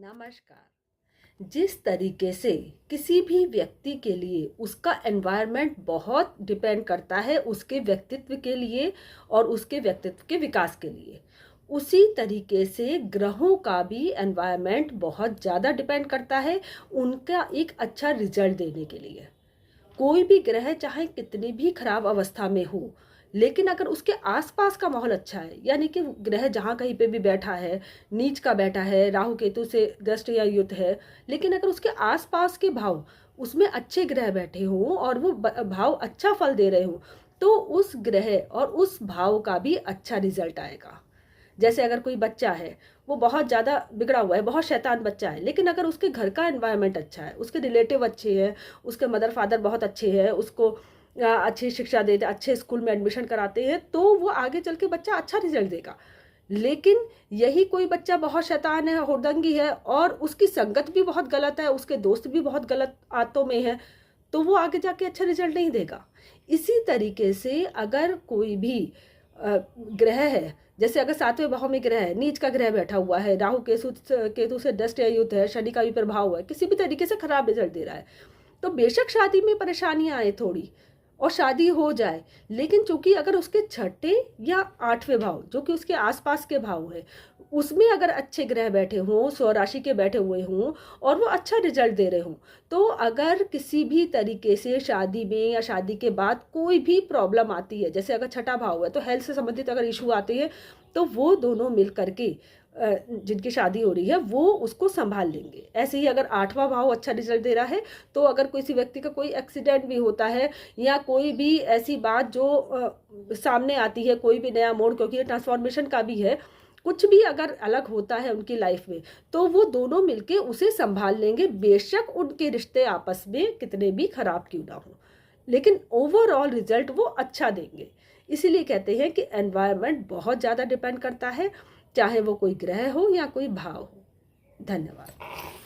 नमस्कार। जिस तरीके से किसी भी व्यक्ति के लिए उसका एनवायरनमेंट बहुत डिपेंड करता है उसके व्यक्तित्व के लिए और उसके व्यक्तित्व के विकास के लिए, उसी तरीके से ग्रहों का भी एनवायरनमेंट बहुत ज़्यादा डिपेंड करता है उनका एक अच्छा रिजल्ट देने के लिए। कोई भी ग्रह चाहे कितनी भी खराब अवस्था में हो, लेकिन अगर उसके आसपास का माहौल अच्छा है, यानी कि ग्रह जहाँ कहीं पे भी बैठा है, नीच का बैठा है, राहु केतु से दृष्ट या युत है, लेकिन अगर उसके आसपास के भाव उसमें अच्छे ग्रह बैठे हों और वो भाव अच्छा फल दे रहे हों, तो उस ग्रह और उस भाव का भी अच्छा रिजल्ट आएगा। जैसे अगर कोई बच्चा है, वो बहुत ज़्यादा बिगड़ा हुआ है, बहुत शैतान बच्चा है, लेकिन अगर उसके घर का एनवायरनमेंट अच्छा है, उसके रिलेटिव अच्छे हैं, उसके मदर फादर बहुत अच्छे हैं, उसको अच्छी शिक्षा देते, अच्छे स्कूल में एडमिशन कराते हैं, तो वो आगे चल के बच्चा अच्छा रिजल्ट देगा। लेकिन यही कोई बच्चा बहुत शैतान है, हुड़दंगी है और उसकी संगत भी बहुत गलत है, उसके दोस्त भी बहुत गलत आदतों में है, तो वो आगे जाके अच्छा रिजल्ट नहीं देगा। इसी तरीके से अगर कोई भी ग्रह है, जैसे अगर 7वें भाव में ग्रह है, नीच का ग्रह बैठा हुआ है, राहु केतु से दष्ट या युत है, शनि का भी प्रभाव है, किसी भी तरीके से खराब रिजल्ट दे रहा है, तो बेशक शादी में परेशानियां आए थोड़ी और शादी हो जाए, लेकिन चूंकि अगर उसके छठे या 8वें भाव जो कि उसके आसपास के भाव है, उसमें अगर अच्छे ग्रह बैठे हों, स्वराशि के बैठे हुए हों और वो अच्छा रिजल्ट दे रहे हों, तो अगर किसी भी तरीके से शादी में या शादी के बाद कोई भी प्रॉब्लम आती है, जैसे अगर छठा भाव है तो हेल्थ से संबंधित अगर इशू आते हैं, तो वो दोनों मिल करके जिनकी शादी हो रही है वो उसको संभाल लेंगे। ऐसे ही अगर 8वां भाव अच्छा रिजल्ट दे रहा है, तो अगर किसी व्यक्ति का कोई एक्सीडेंट भी होता है या कोई भी ऐसी बात जो सामने आती है, कोई भी नया मोड़, क्योंकि ये ट्रांसफॉर्मेशन का भी है, कुछ भी अगर अलग होता है उनकी लाइफ में, तो वो दोनों मिलके उसे संभाल लेंगे, बेशक उनके रिश्ते आपस में कितने भी खराब क्यों ना हो, लेकिन ओवरऑल रिजल्ट वो अच्छा देंगे। इसीलिए कहते हैं कि एनवायरनमेंट बहुत ज़्यादा डिपेंड करता है, चाहे वो कोई ग्रह हो या कोई भाव हो। धन्यवाद।